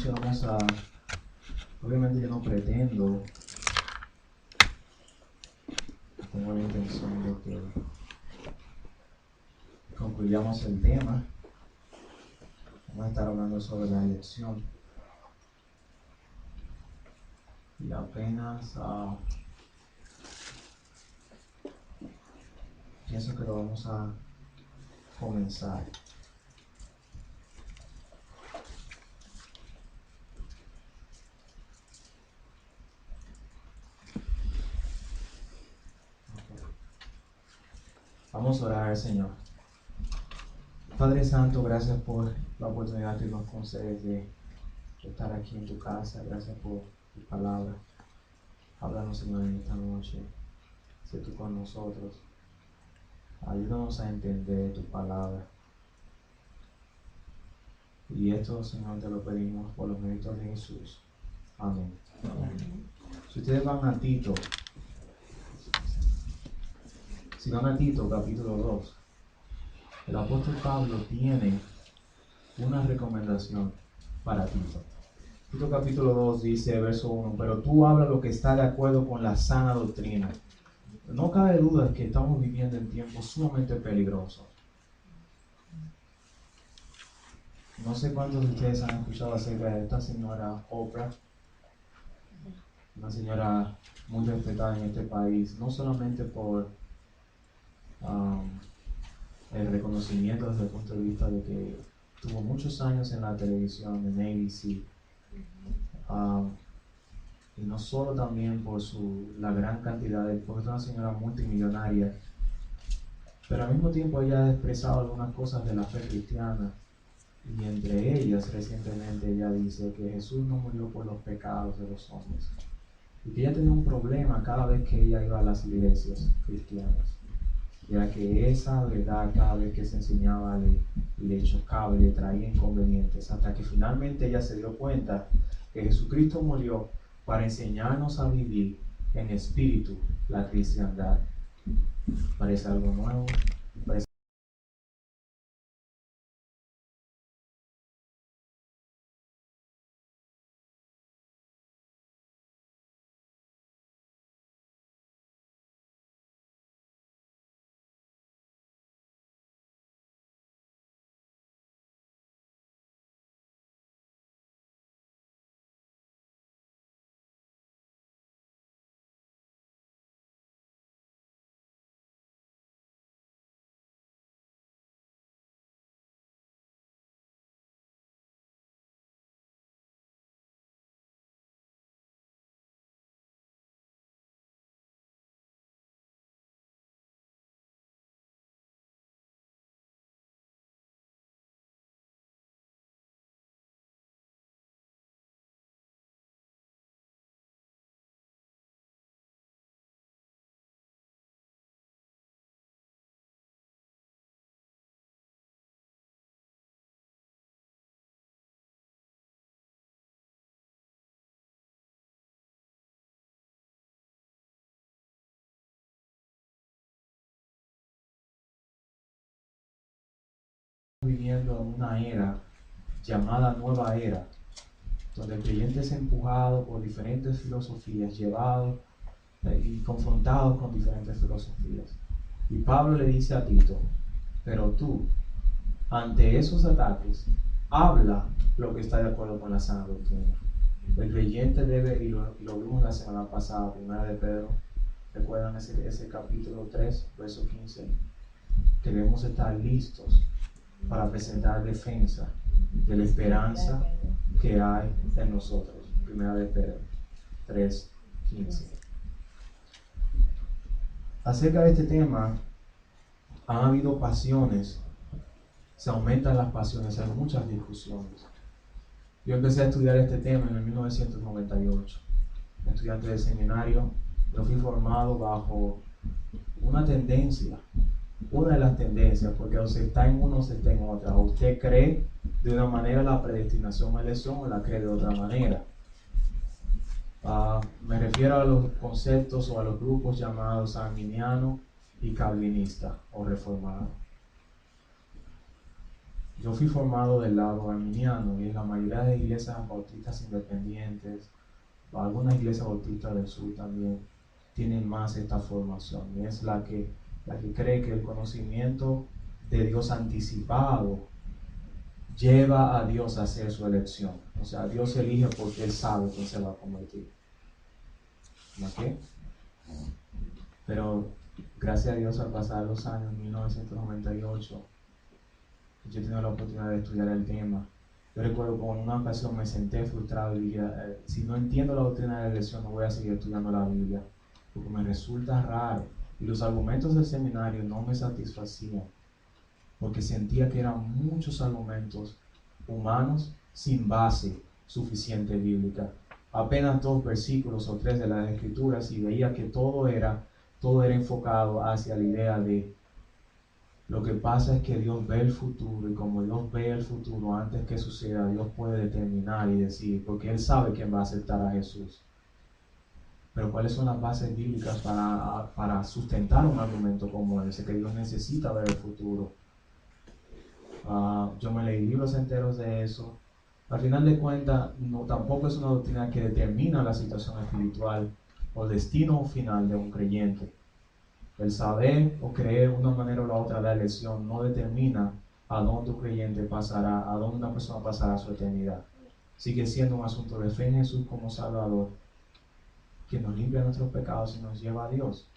noche obviamente yo no pretendo, tengo la intención de que concluyamos el tema. Vamos a estar hablando sobre la elección. Y apenas pienso que lo vamos a comenzar. Vamos a orar al Señor. Padre Santo, gracias por la oportunidad que nos concedes de estar aquí en tu casa. Gracias por tu palabra. Háblanos, Señor, en esta noche. Sé tú con nosotros. Ayúdanos a entender tu palabra. Y esto, Señor, te lo pedimos por los méritos de Jesús. Amén. Amén. Si ustedes van a Tito, capítulo 2, el apóstol Pablo tiene una recomendación para Tito. Tito capítulo 2 dice, verso 1, pero tú habla lo que está de acuerdo con la sana doctrina. No cabe duda que estamos viviendo en tiempos sumamente peligrosos. No sé cuántos de ustedes han escuchado acerca de esta señora Oprah, una señora muy respetada en este país, no solamente por el reconocimiento desde el punto de vista de que tuvo muchos años en la televisión, en ABC, y no solo también por la gran cantidad porque es una señora multimillonaria, pero al mismo tiempo ella ha expresado algunas cosas de la fe cristiana, y entre ellas recientemente ella dice que Jesús no murió por los pecados de los hombres, y que ella tenía un problema cada vez que ella iba a las iglesias cristianas, ya que esa verdad cada vez que se enseñaba le chocaba y le traía inconvenientes, hasta que finalmente ella se dio cuenta que Jesucristo murió para enseñarnos a vivir en espíritu la cristiandad. Parece algo nuevo, parece viviendo en una era llamada nueva era, donde el creyente es empujado por diferentes filosofías, llevado y confrontado con diferentes filosofías. Y Pablo le dice a Tito, pero tú, ante esos ataques, habla lo que está de acuerdo con la sana doctrina. El creyente debe, y lo vimos la semana pasada, primera de Pedro, recuerdan ese capítulo 3, verso 15, que debemos estar listos para presentar defensa de la esperanza que hay en nosotros. Primera de Pedro 3:15. Acerca de este tema, han habido pasiones, se aumentan las pasiones, hay muchas discusiones. Yo empecé a estudiar este tema en el 1998. Estudiante de seminario, yo fui formado bajo una de las tendencias, porque o se está en uno o se está en otra. O usted cree de una manera la predestinación a elección o la cree de otra manera. Me refiero a los conceptos o a los grupos llamados arminiano y calvinista o reformado. Yo fui formado del lado arminiano y en la mayoría de iglesias bautistas independientes, algunas iglesias bautistas del sur también, tienen más esta formación. Y es la que cree que el conocimiento de Dios anticipado lleva a Dios a hacer su elección. O sea, Dios elige porque Él sabe quién se va a convertir. ¿Ok? Pero gracias a Dios, al pasar los años, 1998, yo he tenido la oportunidad de estudiar el tema. Yo recuerdo que en una ocasión me senté frustrado y dije, si no entiendo la doctrina de la elección, no voy a seguir estudiando la Biblia, porque me resulta raro. Y los argumentos del seminario no me satisfacían, porque sentía que eran muchos argumentos humanos sin base suficiente bíblica. Apenas 2 versículos o 3 de las Escrituras y veía que todo era enfocado hacia la idea de lo que pasa es que Dios ve el futuro y como Dios ve el futuro antes que suceda, Dios puede determinar y decir, porque Él sabe quién va a aceptar a Jesús. Pero ¿cuáles son las bases bíblicas para sustentar un argumento como ese? Que Dios necesita ver el futuro. Yo me leí libros enteros de eso. Al final de cuentas, tampoco es una doctrina que determina la situación espiritual o el destino final de un creyente. El saber o creer de una manera o la otra la elección no determina a dónde un creyente pasará, a dónde una persona pasará su eternidad. Sigue siendo un asunto de fe en Jesús como Salvador, que nos limpia nuestros pecados y nos lleva a Dios.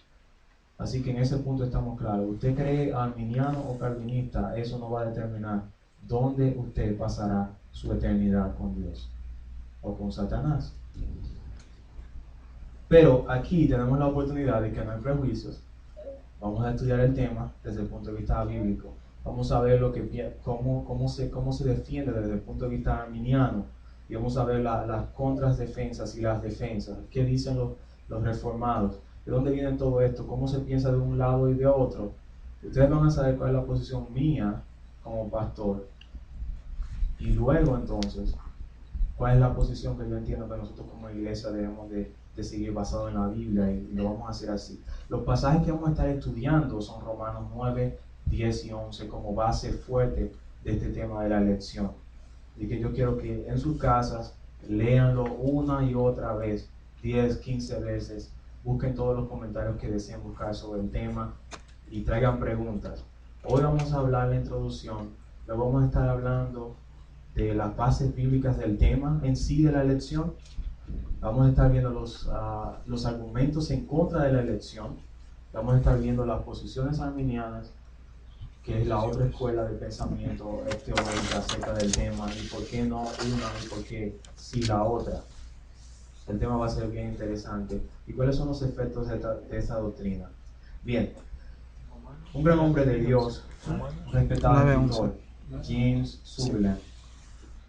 Así que en ese punto estamos claros. Usted cree arminiano o calvinista, eso no va a determinar dónde usted pasará su eternidad con Dios o con Satanás. Pero aquí tenemos la oportunidad de que no hay prejuicios. Vamos a estudiar el tema desde el punto de vista bíblico. Vamos a ver cómo se defiende desde el punto de vista arminiano. Y vamos a ver las contradefensas y las defensas. ¿Qué dicen los reformados? ¿De dónde viene todo esto? ¿Cómo se piensa de un lado y de otro? Ustedes van a saber cuál es la posición mía como pastor. Y luego entonces, cuál es la posición que yo entiendo que nosotros como iglesia debemos de seguir basado en la Biblia, y lo vamos a hacer así. Los pasajes que vamos a estar estudiando son Romanos 9, 10 y 11 como base fuerte de este tema de la elección. Y que yo quiero que en sus casas léanlo una y otra vez, 10, 15 veces, busquen todos los comentarios que deseen buscar sobre el tema y traigan preguntas. Hoy vamos a hablar la introducción, luego vamos a estar hablando de las bases bíblicas del tema en sí de la elección. Vamos a estar viendo los argumentos en contra de la elección. Vamos a estar viendo las posiciones arminianas, que es la otra escuela de pensamiento teológica acerca del tema, y por qué no una y por qué sí la otra. El tema va a ser bien interesante. ¿Y cuáles son los efectos de esta doctrina? Bien, un gran hombre de Dios, respetado escritor, James Sutherland,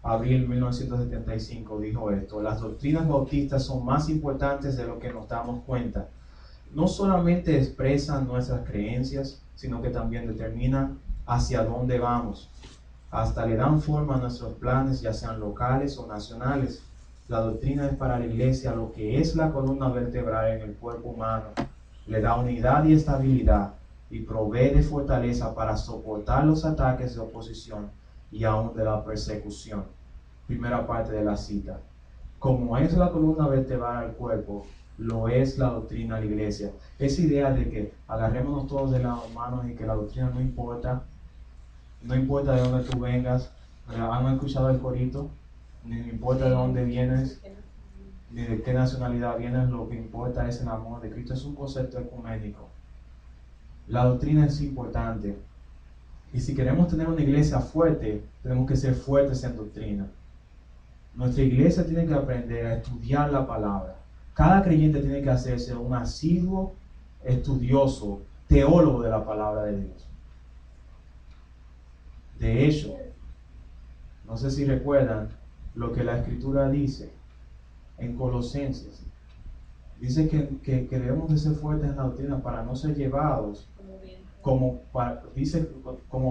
abril 1975, dijo esto: las doctrinas bautistas son más importantes de lo que nos damos cuenta. No solamente expresan nuestras creencias, sino que también determinan hacia dónde vamos. Hasta le dan forma a nuestros planes, ya sean locales o nacionales. La doctrina es para la iglesia lo que es la columna vertebral en el cuerpo humano. Le da unidad y estabilidad y provee de fortaleza para soportar los ataques de oposición y aún de la persecución. Primera parte de la cita. Como es la columna vertebral al cuerpo, lo es la doctrina a la iglesia. Esa idea de que agarrémonos todos de las manos y que la doctrina no importa de dónde tú vengas. ¿Han escuchado el corito? Ni importa de dónde vienes, ni de qué nacionalidad vienes, lo que importa es el amor de Cristo. Es un concepto ecuménico. La doctrina es importante. Y si queremos tener una iglesia fuerte, tenemos que ser fuertes en doctrina. Nuestra iglesia tiene que aprender a estudiar la palabra. Cada creyente tiene que hacerse un asiduo, estudioso, teólogo de la palabra de Dios. De hecho, no sé si recuerdan lo que la Escritura dice en Colosenses. Dice que debemos de ser fuertes en la doctrina para no ser llevados como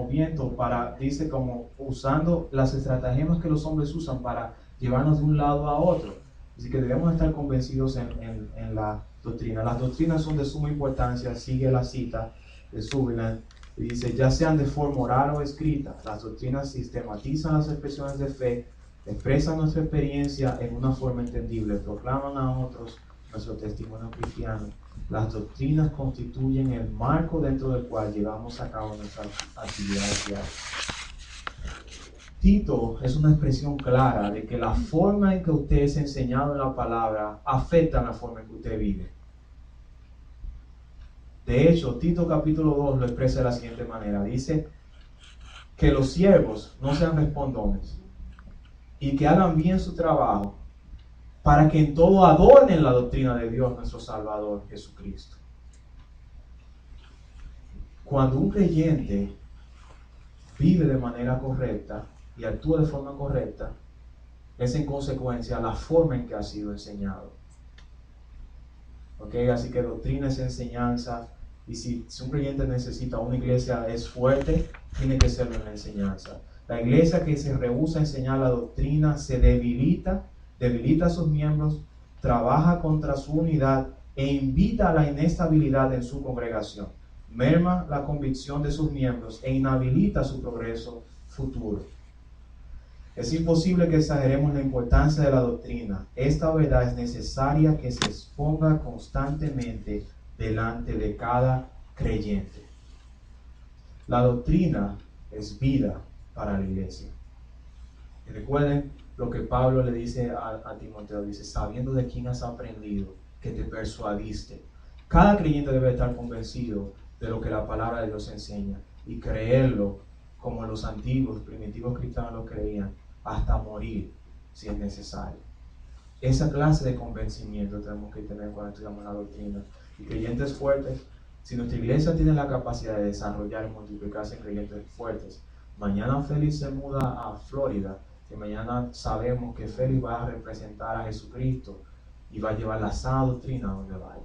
viento, dice como usando las estratagemas que los hombres usan para llevarnos de un lado a otro. Así que debemos estar convencidos en la doctrina. Las doctrinas son de suma importancia, sigue la cita de Sutherland, Y dice, ya sean de forma oral o escrita, las doctrinas sistematizan las expresiones de fe, expresan nuestra experiencia en una forma entendible, proclaman a otros nuestro testimonio cristiano. Las doctrinas constituyen el marco dentro del cual llevamos a cabo nuestras actividades diarias. Tito es una expresión clara de que la forma en que usted es enseñado en la palabra afecta la forma en que usted vive. De hecho, Tito capítulo 2 lo expresa de la siguiente manera. Dice que los siervos no sean respondones y que hagan bien su trabajo para que en todo adornen la doctrina de Dios nuestro Salvador Jesucristo. Cuando un creyente vive de manera correcta y actúa de forma correcta, es en consecuencia la forma en que ha sido enseñado. ¿Okay? Así que doctrina es enseñanza, y si un creyente necesita una iglesia es fuerte, tiene que serlo en la enseñanza. La iglesia que se rehúsa a enseñar la doctrina se debilita a sus miembros, trabaja contra su unidad e invita a la inestabilidad en su congregación, merma la convicción de sus miembros e inhabilita su progreso futuro. Es imposible que exageremos la importancia de la doctrina. Esta verdad es necesaria que se exponga constantemente delante de cada creyente. La doctrina es vida para la iglesia. Y recuerden lo que Pablo le dice a Timoteo, dice, sabiendo de quién has aprendido, que te persuadiste. Cada creyente debe estar convencido de lo que la palabra de Dios enseña y creerlo como los antiguos, primitivos cristianos lo creían, hasta morir si es necesario. Esa clase de convencimiento tenemos que tener cuando estudiamos la doctrina. Y creyentes fuertes, si nuestra iglesia tiene la capacidad de desarrollar y multiplicarse en creyentes fuertes, mañana Félix se muda a Florida, y mañana sabemos que Félix va a representar a Jesucristo y va a llevar la sana doctrina a donde vaya.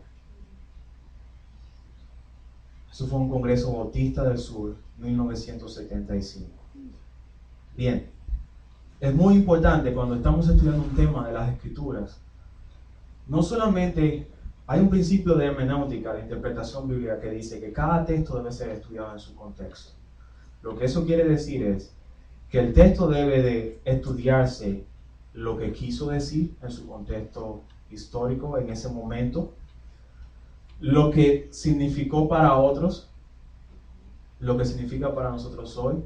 Eso fue un congreso bautista del sur, 1975. Bien, es muy importante cuando estamos estudiando un tema de las Escrituras, no solamente hay un principio de hermenéutica, de interpretación bíblica, que dice que cada texto debe ser estudiado en su contexto. Lo que eso quiere decir es que el texto debe de estudiarse lo que quiso decir en su contexto histórico en ese momento, lo que significó para otros, lo que significa para nosotros hoy,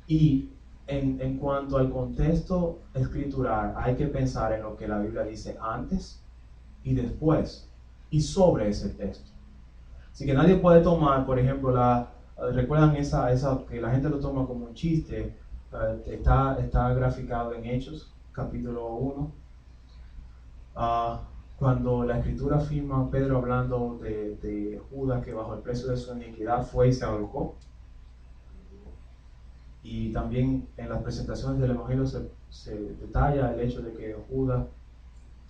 y en cuanto al contexto escritural hay que pensar en lo que la Biblia dice antes y después y sobre ese texto. Así que nadie puede tomar, por ejemplo, recuerdan esa que la gente lo toma como un chiste, está graficado en Hechos, capítulo 1, cuando la escritura afirma Pedro hablando de Judas que bajo el precio de su iniquidad fue y se ahorcó. Y también en las presentaciones del Evangelio se detalla el hecho de que Judas,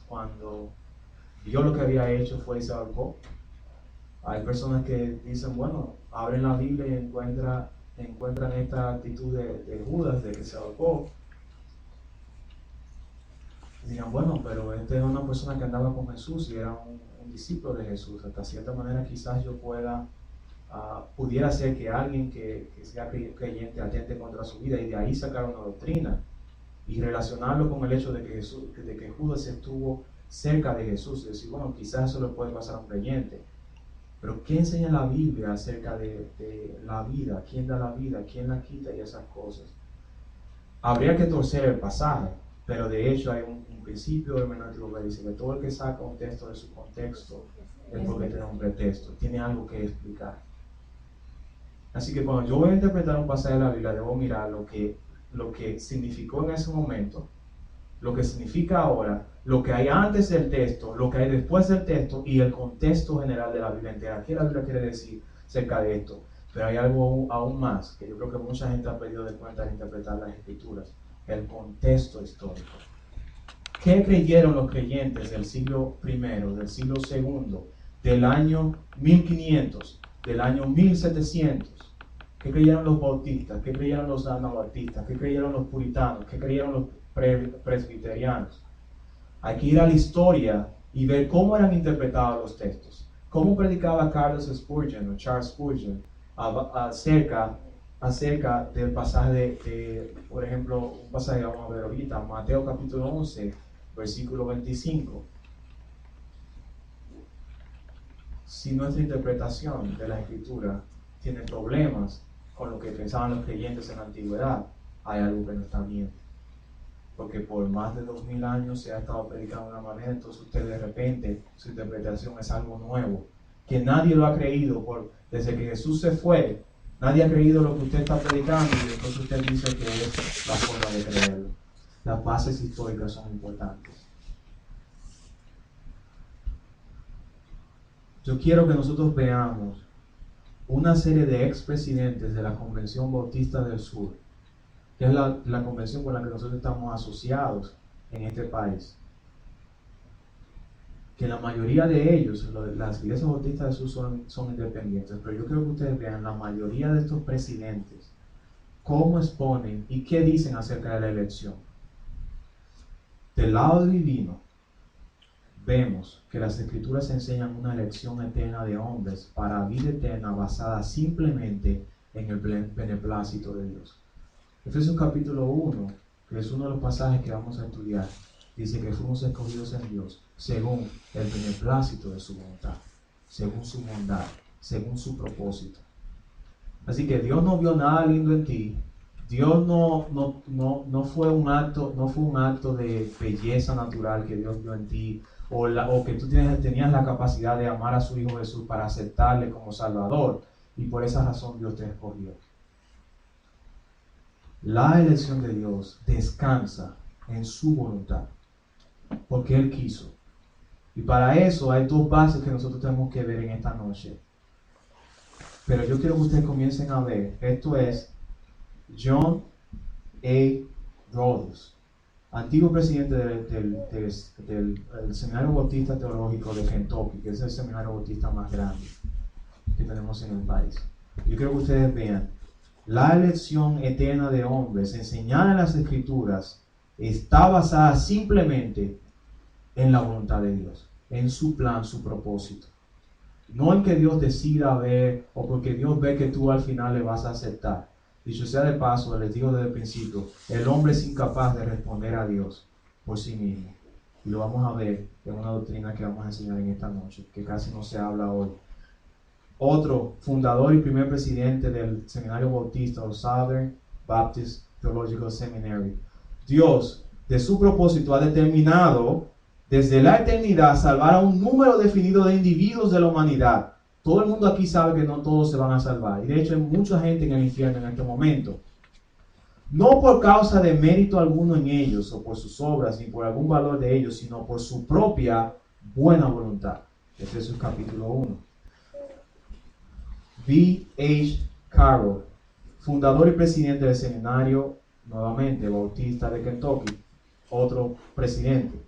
cuando vio lo que había hecho, fue y se ahorcó. Hay personas que dicen, bueno, abren la Biblia y encuentran esta actitud de Judas, de que se ahorcó. Y dirán, bueno, pero este es una persona que andaba con Jesús y era un discípulo de Jesús. Hasta cierta manera quizás yo pudiera ser que alguien que sea creyente atente contra su vida y de ahí sacar una doctrina y relacionarlo con el hecho de que Judas estuvo cerca de Jesús y decir, bueno, quizás eso le puede pasar a un creyente. Pero ¿qué enseña la Biblia acerca de la vida? ¿Quién da la vida? ¿Quién la quita? Y esas cosas. Habría que torcer el pasaje, pero de hecho hay un principio hermenéutico que dice que todo el que saca un texto de su contexto es porque tiene un pretexto, tiene algo que explicar. Así que cuando yo voy a interpretar un pasaje de la Biblia, debo mirar lo que significó en ese momento, lo que significa ahora, lo que hay antes del texto, lo que hay después del texto y el contexto general de la Biblia entera. ¿Qué la Biblia quiere decir acerca de esto? Pero hay algo aún más, que yo creo que mucha gente ha perdido de cuenta al interpretar las Escrituras, el contexto histórico. ¿Qué creyeron los creyentes del siglo I, del siglo II, del año 1500, del año 1700? ¿Qué creyeron los bautistas? ¿Qué creyeron los anabautistas? ¿Qué creyeron los puritanos? ¿Qué creyeron los presbiterianos? Hay que ir a la historia y ver cómo eran interpretados los textos. ¿Cómo predicaba Charles Spurgeon? acerca del pasaje por ejemplo, un pasaje que vamos a ver ahorita, Mateo capítulo 11, versículo 25. Si nuestra interpretación de la escritura tiene problemas con lo que pensaban los creyentes en la antigüedad, hay algo que no está bien. Porque por más de 2000 años se ha estado predicando de una manera, entonces usted de repente, su interpretación es algo nuevo, que nadie lo ha creído desde que Jesús se fue. Nadie ha creído lo que usted está predicando y entonces usted dice que es la forma de creerlo. Las bases históricas son importantes. Yo quiero que nosotros veamos una serie de expresidentes de la Convención Bautista del Sur, que es la convención con la que nosotros estamos asociados en este país. Que la mayoría de ellos, las iglesias bautistas del sur son independientes, pero yo quiero que ustedes vean la mayoría de estos presidentes, cómo exponen y qué dicen acerca de la elección. Del lado divino, vemos que las escrituras enseñan una elección eterna de hombres para vida eterna basada simplemente en el beneplácito de Dios. Efesios capítulo 1, que es uno de los pasajes que vamos a estudiar, dice que fuimos escogidos en Dios según el beneplácito de su voluntad, según su bondad, según su propósito. Así que Dios no vio nada lindo en ti. Dios no fue un acto de belleza natural que Dios vio en ti, o que tú tenías la capacidad de amar a su Hijo Jesús para aceptarle como Salvador, y por esa razón Dios te escogió. La elección de Dios descansa en su voluntad, porque Él quiso. Y para eso hay dos bases que nosotros tenemos que ver en esta noche. Pero yo quiero que ustedes comiencen a ver. Esto es John A. Rhodes, antiguo presidente del Seminario Bautista Teológico de Kentucky, que es el seminario bautista más grande que tenemos en el país. Yo quiero que ustedes vean. La elección eterna de hombres enseñada en las Escrituras está basada simplemente en la voluntad de Dios, en su plan, su propósito. No en que Dios decida ver o porque Dios ve que tú al final le vas a aceptar. Dicho sea de paso, les digo desde el principio, el hombre es incapaz de responder a Dios por sí mismo. Y lo vamos a ver en una doctrina que vamos a enseñar en esta noche, que casi no se habla hoy. Otro fundador y primer presidente del Seminario Bautista, o Southern Baptist Theological Seminary. Dios, de su propósito, ha determinado desde la eternidad salvar a un número definido de individuos de la humanidad. Todo el mundo aquí sabe que no todos se van a salvar. Y de hecho hay mucha gente en el infierno en este momento. No por causa de mérito alguno en ellos, o por sus obras, ni por algún valor de ellos, sino por su propia buena voluntad. Efesios capítulo 1. B. H. Carroll, fundador y presidente del seminario, nuevamente, Bautista de Kentucky, otro presidente,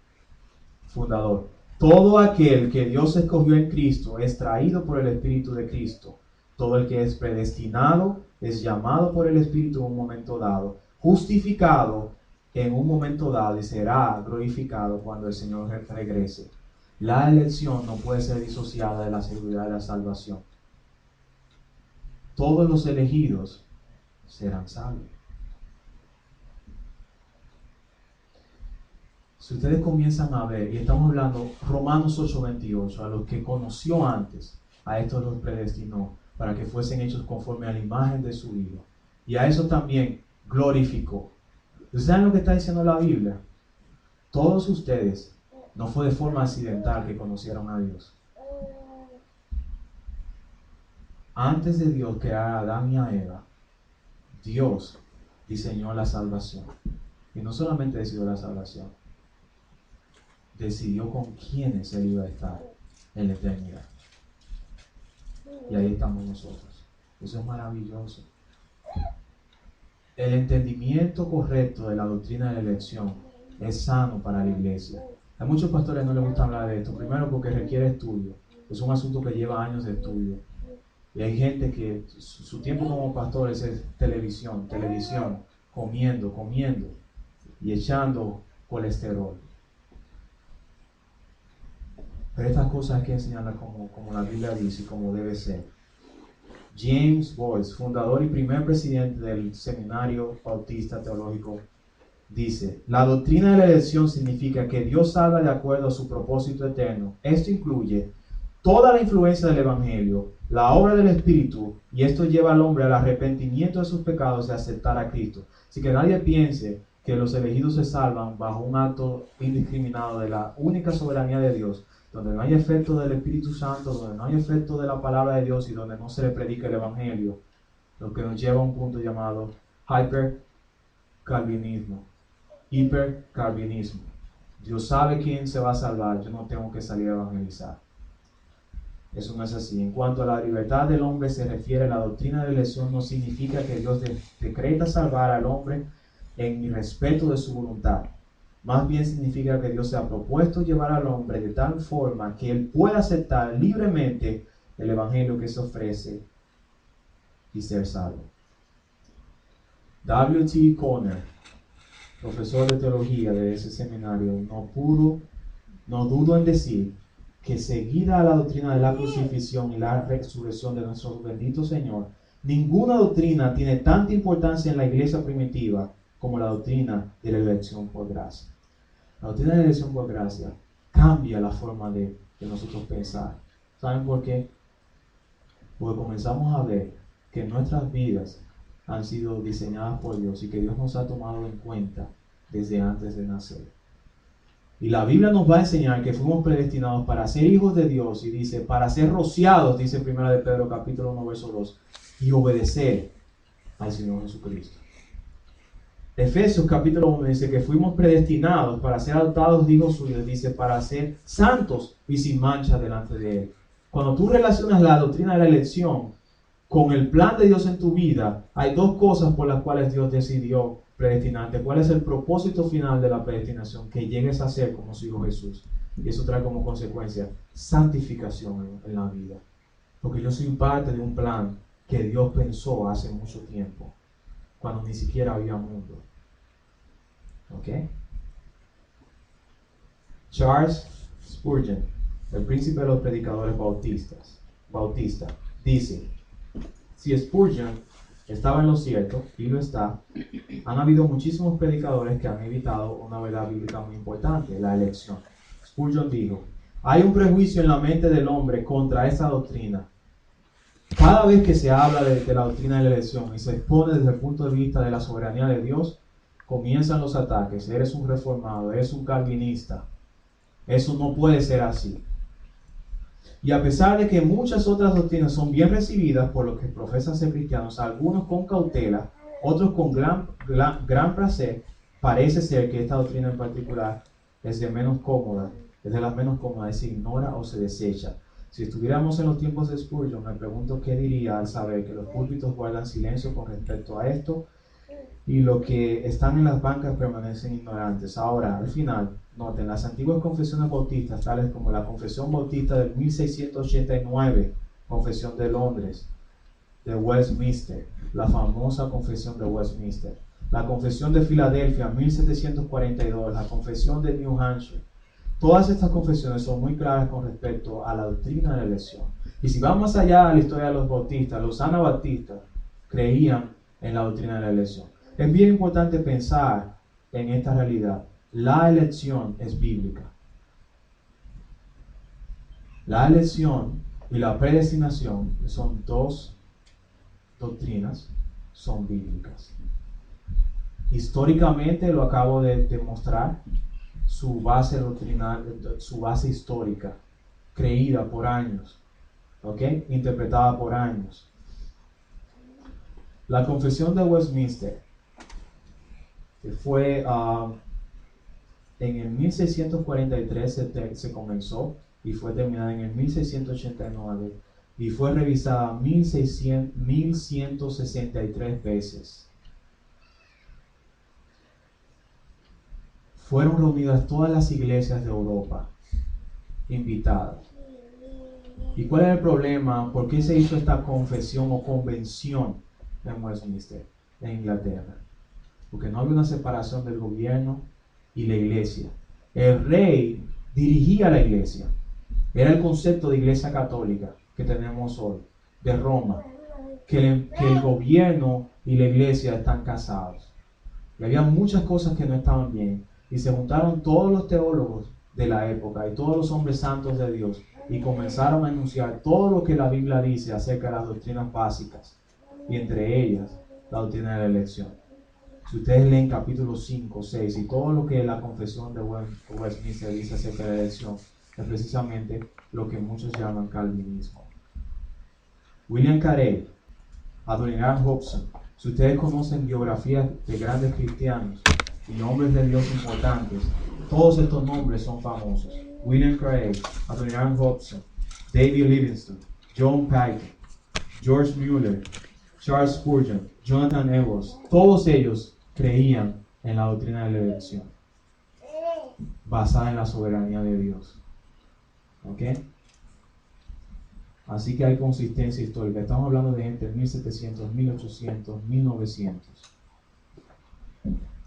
fundador. Todo aquel que Dios escogió en Cristo es traído por el Espíritu de Cristo. Todo el que es predestinado es llamado por el Espíritu en un momento dado, justificado en un momento dado y será glorificado cuando el Señor regrese. La elección no puede ser disociada de la seguridad de la salvación. Todos los elegidos serán salvos. Si ustedes comienzan a ver, y estamos hablando Romanos 8:28, a los que conoció antes, a estos los predestinó, para que fuesen hechos conforme a la imagen de su Hijo. Y a eso también glorificó. ¿Saben lo que está diciendo la Biblia? Todos ustedes, no fue de forma accidental que conocieron a Dios. Antes de Dios crear a Adán y a Eva, Dios diseñó la salvación. Y no solamente decidió la salvación, decidió con quiénes Él iba a estar en la eternidad. Y ahí estamos nosotros. Eso es maravilloso. El entendimiento correcto de la doctrina de la elección es sano para la iglesia. A muchos pastores no les gusta hablar de esto. Primero porque requiere estudio. Es un asunto que lleva años de estudio. Y hay gente que su tiempo como pastores es televisión, comiendo y echando colesterol. Pero estas cosas hay que enseñarlas como la Biblia dice y como debe ser. James Boyce, fundador y primer presidente del Seminario Bautista Teológico, dice: la doctrina de la elección significa que Dios salva de acuerdo a su propósito eterno. Esto incluye toda la influencia del Evangelio, la obra del Espíritu, y esto lleva al hombre al arrepentimiento de sus pecados y a aceptar a Cristo. Así que nadie piense que los elegidos se salvan bajo un acto indiscriminado de la única soberanía de Dios, donde no hay efecto del Espíritu Santo, donde no hay efecto de la palabra de Dios y donde no se le predica el Evangelio, lo que nos lleva a un punto llamado hipercalvinismo. Hipercalvinismo. Dios sabe quién se va a salvar, yo no tengo que salir a evangelizar. Eso no es así. En cuanto a la libertad del hombre se refiere, la doctrina de la elección no significa que Dios decreta salvar al hombre en respeto de su voluntad. Más bien significa que Dios se ha propuesto llevar al hombre de tal forma que él pueda aceptar libremente el evangelio que se ofrece y ser salvo. W.T. Conner, profesor de teología de ese seminario, no dudo en decir que seguida a la doctrina de la crucifixión y la resurrección de nuestro bendito Señor, ninguna doctrina tiene tanta importancia en la iglesia primitiva como la doctrina de la elección por gracia. La doctrina de la elección por gracia cambia la forma de nosotros pensar. ¿Saben por qué? Porque comenzamos a ver que nuestras vidas han sido diseñadas por Dios y que Dios nos ha tomado en cuenta desde antes de nacer. Y la Biblia nos va a enseñar que fuimos predestinados para ser hijos de Dios, y dice, para ser rociados, dice 1 de Pedro capítulo 1 verso 2, y obedecer al Señor Jesucristo. Efesios capítulo 1 dice que fuimos predestinados para ser adoptados hijos suyos, dice, para ser santos y sin mancha delante de Él. Cuando tú relacionas la doctrina de la elección con el plan de Dios en tu vida, hay dos cosas por las cuales Dios decidió predestinarte. ¿Cuál es el propósito final de la predestinación? Que llegues a ser como su Hijo Jesús. Y eso trae como consecuencia santificación en la vida. Porque yo soy parte de un plan que Dios pensó hace mucho tiempo, cuando ni siquiera había mundo. ¿Ok? Charles Spurgeon, el príncipe de los predicadores bautista, dice: si Spurgeon estaba en lo cierto, y lo está, han habido muchísimos predicadores que han evitado una verdad bíblica muy importante, la elección. Spurgeon dijo: hay un prejuicio en la mente del hombre contra esa doctrina. Cada vez que se habla de la doctrina de la elección y se expone desde el punto de vista de la soberanía de Dios, comienzan los ataques. Eres un reformado, eres un calvinista. Eso no puede ser así. Y a pesar de que muchas otras doctrinas son bien recibidas por los que profesan ser cristianos, algunos con cautela, otros con gran placer, parece ser que esta doctrina en particular es de las menos cómodas, se ignora o se desecha. Si estuviéramos en los tiempos de Spurgeon, me pregunto qué diría al saber que los púlpitos guardan silencio con respecto a esto y los que están en las bancas permanecen ignorantes. Ahora, al final, noten, las antiguas confesiones bautistas, tales como la Confesión Bautista del 1689, Confesión de Londres, de Westminster, la famosa Confesión de Westminster, la Confesión de Filadelfia, 1742, la Confesión de New Hampshire. Todas estas confesiones son muy claras con respecto a la doctrina de la elección. Y si vamos más allá a la historia de los bautistas, los anabautistas creían en la doctrina de la elección. Es bien importante pensar en esta realidad. La elección es bíblica. La elección y la predestinación son dos doctrinas, son bíblicas. Históricamente, lo acabo de demostrar, su base doctrinal, su base histórica, creída por años, interpretada por años. La Confesión de Westminster, que fue en el 1643 se comenzó y fue terminada en el 1689 y fue revisada 1163 veces. Fueron reunidas todas las iglesias de Europa, invitadas. ¿Y cuál era el problema? ¿Por qué se hizo esta confesión o convención en Westminster, en Inglaterra? Porque no había una separación del gobierno y la iglesia. El rey dirigía la iglesia. Era el concepto de iglesia católica que tenemos hoy, de Roma. que el gobierno y la iglesia están casados. Y había muchas cosas que no estaban bien. Y se juntaron todos los teólogos de la época y todos los hombres santos de Dios y comenzaron a enunciar todo lo que la Biblia dice acerca de las doctrinas básicas, y entre ellas la doctrina de la elección. Si ustedes leen capítulo 5, 6 y todo lo que la confesión de Westminster dice acerca de la elección, es precisamente lo que muchos llaman calvinismo. William Carey, Adoniram Hobson, si ustedes conocen biografías de grandes cristianos y hombres de Dios importantes, todos estos nombres son famosos. William Carey, Adoniram Hobson, David Livingstone, John Piper, George Mueller, Charles Spurgeon, Jonathan Edwards, todos ellos creían en la doctrina de la elección, basada en la soberanía de Dios. ¿Ok? Así que hay consistencia histórica. Estamos hablando de gente en 1700, 1800, 1900.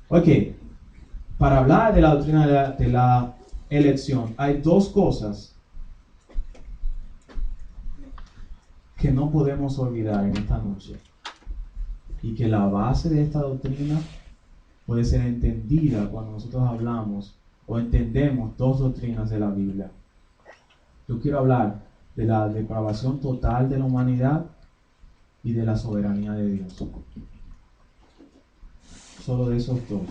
Ok, para hablar de la doctrina de la elección, hay dos cosas que no podemos olvidar en esta noche, y que la base de esta doctrina puede ser entendida cuando nosotros hablamos o entendemos dos doctrinas de la Biblia. Yo quiero hablar de la depravación total de la humanidad y de la soberanía de Dios. Solo de esos dos.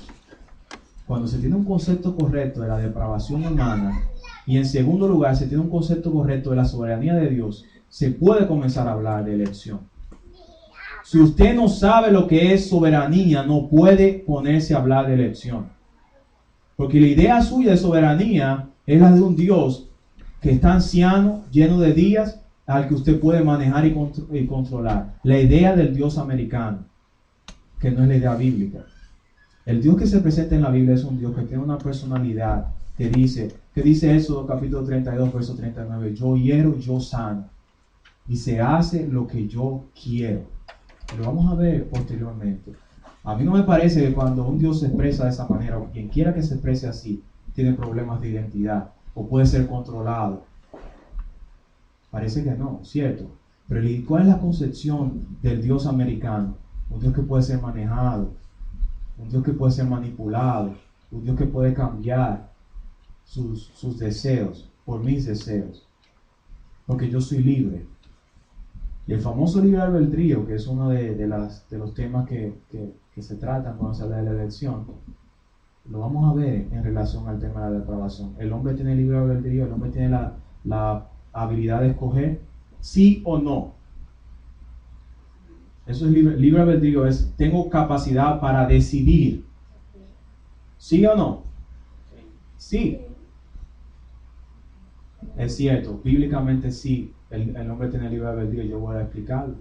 Cuando se tiene un concepto correcto de la depravación humana y en segundo lugar se tiene un concepto correcto de la soberanía de Dios, se puede comenzar a hablar de elección. Si usted no sabe lo que es soberanía, no puede ponerse a hablar de elección. Porque la idea suya de soberanía es la de un Dios que está anciano, lleno de días, al que usted puede manejar y controlar. La idea del Dios americano, que no es la idea bíblica. El Dios que se presenta en la Biblia es un Dios que tiene una personalidad que dice Éxodo capítulo 32, verso 39, yo hiero y yo sano, y se hace lo que yo quiero. Lo vamos a ver posteriormente. A mí no me parece que cuando un Dios se expresa de esa manera, o quien quiera que se exprese así, tiene problemas de identidad, o puede ser controlado. Parece que no, ¿cierto? Pero ¿cuál es la concepción del Dios americano? Un Dios que puede ser manejado, un Dios que puede ser manipulado, un Dios que puede cambiar sus deseos por mis deseos, porque yo soy libre. Y el famoso libre albedrío, que es uno de los temas que se tratan cuando se habla de la elección, lo vamos a ver en relación al tema de la depravación. El hombre tiene libre albedrío, el hombre tiene la habilidad de escoger sí o no. Eso es libre albedrío, tengo capacidad para decidir. ¿Sí o no? Sí. Es cierto, bíblicamente sí, el hombre tiene libre albedrío. Yo voy a explicarlo.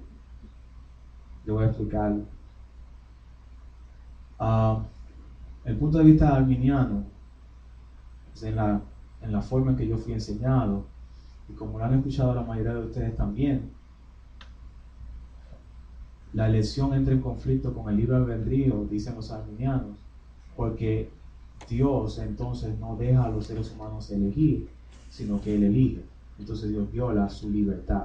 El punto de vista arminiano es en la forma en que yo fui enseñado, y como lo han escuchado la mayoría de ustedes también, la elección entra en conflicto con el libre albedrío, dicen los arminianos, porque Dios entonces no deja a los seres humanos elegir, sino que Él elige. Entonces Dios viola su libertad.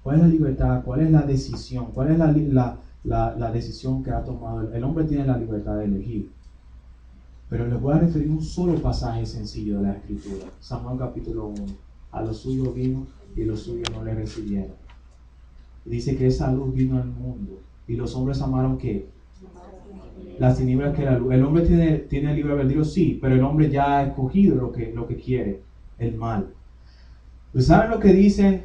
¿Cuál es la libertad? ¿Cuál es la decisión? ¿Cuál es la decisión que ha tomado? El hombre tiene la libertad de elegir. Pero les voy a referir un solo pasaje sencillo de la Escritura. Samuel capítulo 1. A los suyos vino y los suyos no le recibieron. Dice que esa luz vino al mundo y los hombres amaron ¿qué? Las tinieblas que la luz. El hombre tiene libre albedrío, sí, pero el hombre ya ha escogido lo que quiere, el mal. Pues ¿saben lo que dicen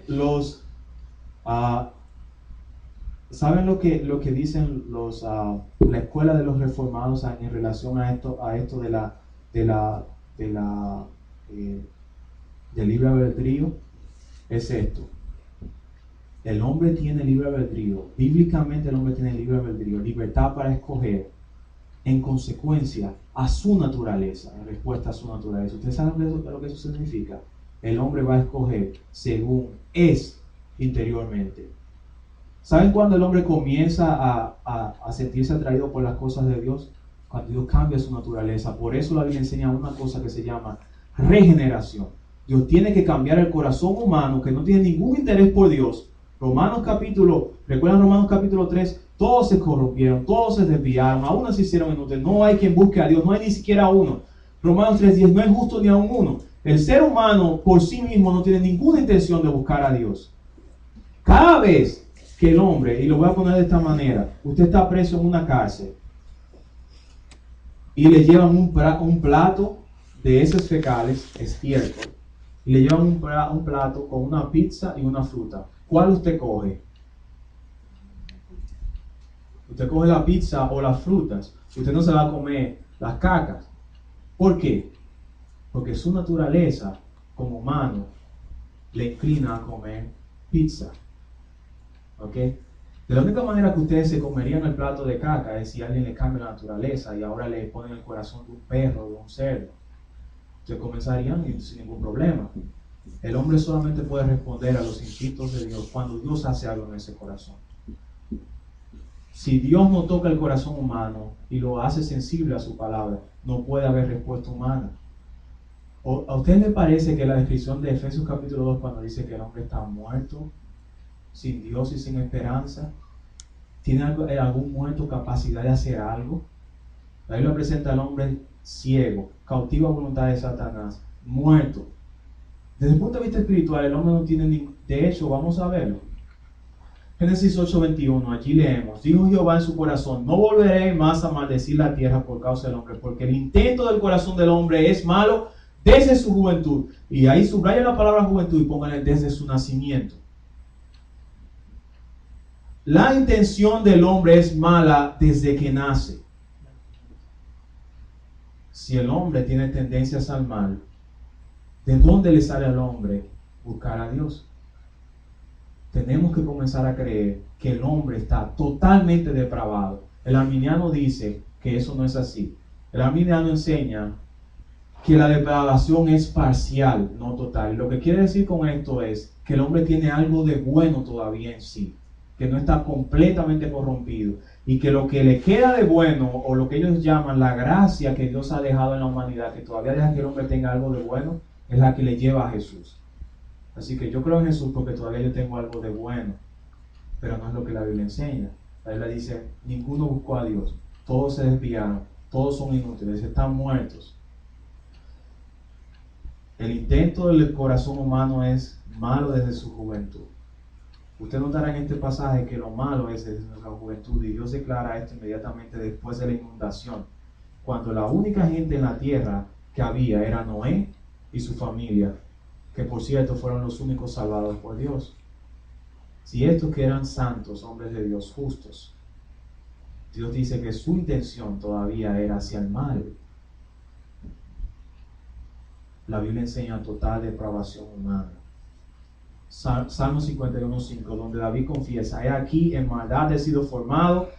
¿saben lo que dicen la escuela de los reformados en relación a esto del libre albedrío? Es esto. El hombre tiene libre albedrío. Bíblicamente el hombre tiene libre albedrío, libertad para escoger en consecuencia a su naturaleza, en respuesta a su naturaleza. ¿Ustedes saben lo que eso significa? El hombre va a escoger según es interiormente. ¿Saben cuando el hombre comienza a sentirse atraído por las cosas de Dios? Cuando Dios cambia su naturaleza. Por eso la Biblia enseña una cosa que se llama regeneración. Dios tiene que cambiar el corazón humano que no tiene ningún interés por Dios ¿Recuerdan Romanos capítulo 3? Todos se corrompieron, todos se desviaron, aún no se hicieron inútiles. No hay quien busque a Dios, no hay ni siquiera uno. Romanos 3:10, no hay justo ni aún uno. El ser humano por sí mismo no tiene ninguna intención de buscar a Dios. Cada vez que el hombre, y lo voy a poner de esta manera, usted está preso en una cárcel y le llevan un plato de heces fecales, estiércol, y le llevan un plato con una pizza y una fruta. ¿Cuál usted coge? Usted coge la pizza o las frutas. Usted no se va a comer las cacas. ¿Por qué? Porque su naturaleza como humano le inclina a comer pizza. ¿Ok? De la única manera que ustedes se comerían el plato de caca es si alguien le cambia la naturaleza y ahora le ponen el corazón de un perro o de un cerdo. Ustedes comenzarían sin ningún problema. El hombre solamente puede responder a los instintos de Dios cuando Dios hace algo en ese corazón. Si Dios no toca el corazón humano y lo hace sensible a su palabra, no puede haber respuesta humana. ¿A usted le parece que la descripción de Efesios capítulo 2 cuando dice que el hombre está muerto, sin Dios y sin esperanza, tiene algún muerto capacidad de hacer algo? La Biblia presenta al hombre ciego, cautivo a voluntad de Satanás, muerto. Desde el punto de vista espiritual, el hombre no tiene ningún... De hecho, vamos a verlo. Génesis 8:21, allí leemos: dijo Jehová en su corazón, no volveré más a maldecir la tierra por causa del hombre, porque el intento del corazón del hombre es malo desde su juventud. Y ahí subrayan la palabra juventud y pónganle desde su nacimiento. La intención del hombre es mala desde que nace. Si el hombre tiene tendencias al mal, ¿de dónde le sale al hombre buscar a Dios? Tenemos que comenzar a creer que el hombre está totalmente depravado. El arminiano dice que eso no es así. El arminiano enseña que la depravación es parcial, no total. Y lo que quiere decir con esto es que el hombre tiene algo de bueno todavía en sí, que no está completamente corrompido, y que lo que le queda de bueno, o lo que ellos llaman la gracia que Dios ha dejado en la humanidad, que todavía deja que el hombre tenga algo de bueno, es la que le lleva a Jesús. Así que yo creo en Jesús porque todavía yo tengo algo de bueno, pero no es lo que la Biblia enseña. La Biblia dice, ninguno buscó a Dios, todos se desviaron, todos son inútiles, están muertos. El intento del corazón humano es malo desde su juventud. Usted notará en este pasaje que lo malo es desde nuestra juventud, y Dios declara esto inmediatamente después de la inundación, cuando la única gente en la tierra que había era Noé y su familia, que por cierto fueron los únicos salvados por Dios. Si estos que eran santos, hombres de Dios, justos, Dios dice que su intención todavía era hacia el mal. La Biblia enseña total depravación humana. Salmo 51:5, donde David confiesa: he aquí, en maldad he sido formado,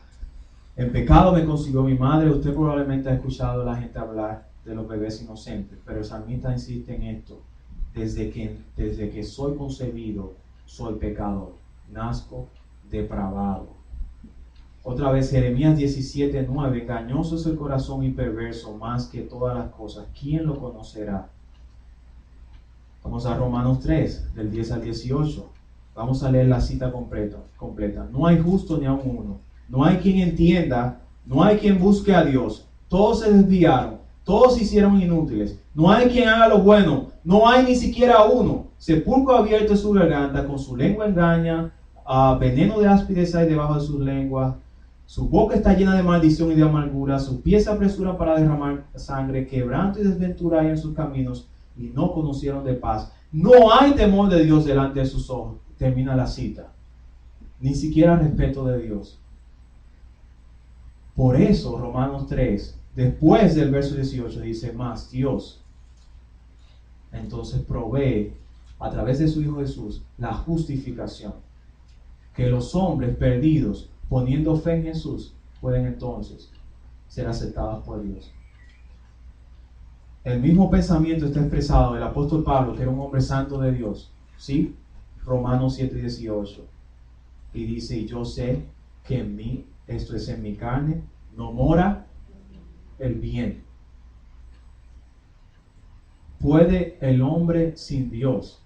en pecado me concibió mi madre. Usted probablemente ha escuchado a la gente hablar de los bebés inocentes, pero el salmista insiste en esto: desde que soy concebido, soy pecador, nazco depravado. Otra vez, Jeremías 17:9, engañoso es el corazón y perverso más que todas las cosas, ¿quién lo conocerá? Vamos a Romanos 3, del 10 al 18. Vamos a leer la cita completa. No hay justo ni aun uno. No hay quien entienda, no hay quien busque a Dios. Todos se desviaron, todos se hicieron inútiles. No hay quien haga lo bueno, no hay ni siquiera uno. Sepulcro abierto es su garganta, con su lengua engaña, veneno de áspides hay debajo de sus lenguas. Su boca está llena de maldición y de amargura, sus pies se apresuran para derramar sangre, quebranto y desventura hay en sus caminos, y no conocieron de paz. No hay temor de Dios delante de sus ojos. Termina la cita. Ni siquiera respeto de Dios. Por eso Romanos 3, después del verso 18, dice: más Dios entonces provee a través de su Hijo Jesús la justificación, que los hombres perdidos, poniendo fe en Jesús, pueden entonces ser aceptados por Dios. El mismo pensamiento está expresado del apóstol Pablo, que era un hombre santo de Dios, ¿sí? Romanos 7:18. Y dice: y yo sé que en mí, esto es en mi carne, no mora el bien. ¿Puede el hombre sin Dios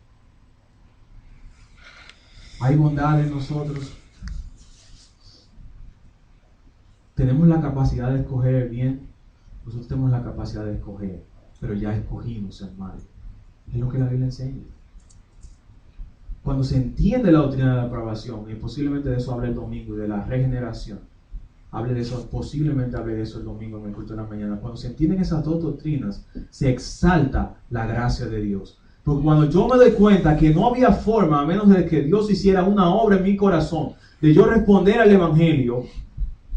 Hay bondad en nosotros. Tenemos la capacidad de escoger el bien. Nosotros tenemos la capacidad de escoger, pero ya escogimos el mal. Es lo que la Biblia enseña. Cuando se entiende la doctrina de la aprobación, y posiblemente de eso hable el domingo, y de la regeneración, hable de eso, posiblemente hable de eso el domingo en el culto de la mañana. Cuando se entienden esas dos doctrinas, se exalta la gracia de Dios. Porque cuando yo me doy cuenta que no había forma, a menos de que Dios hiciera una obra en mi corazón, de yo responder al Evangelio,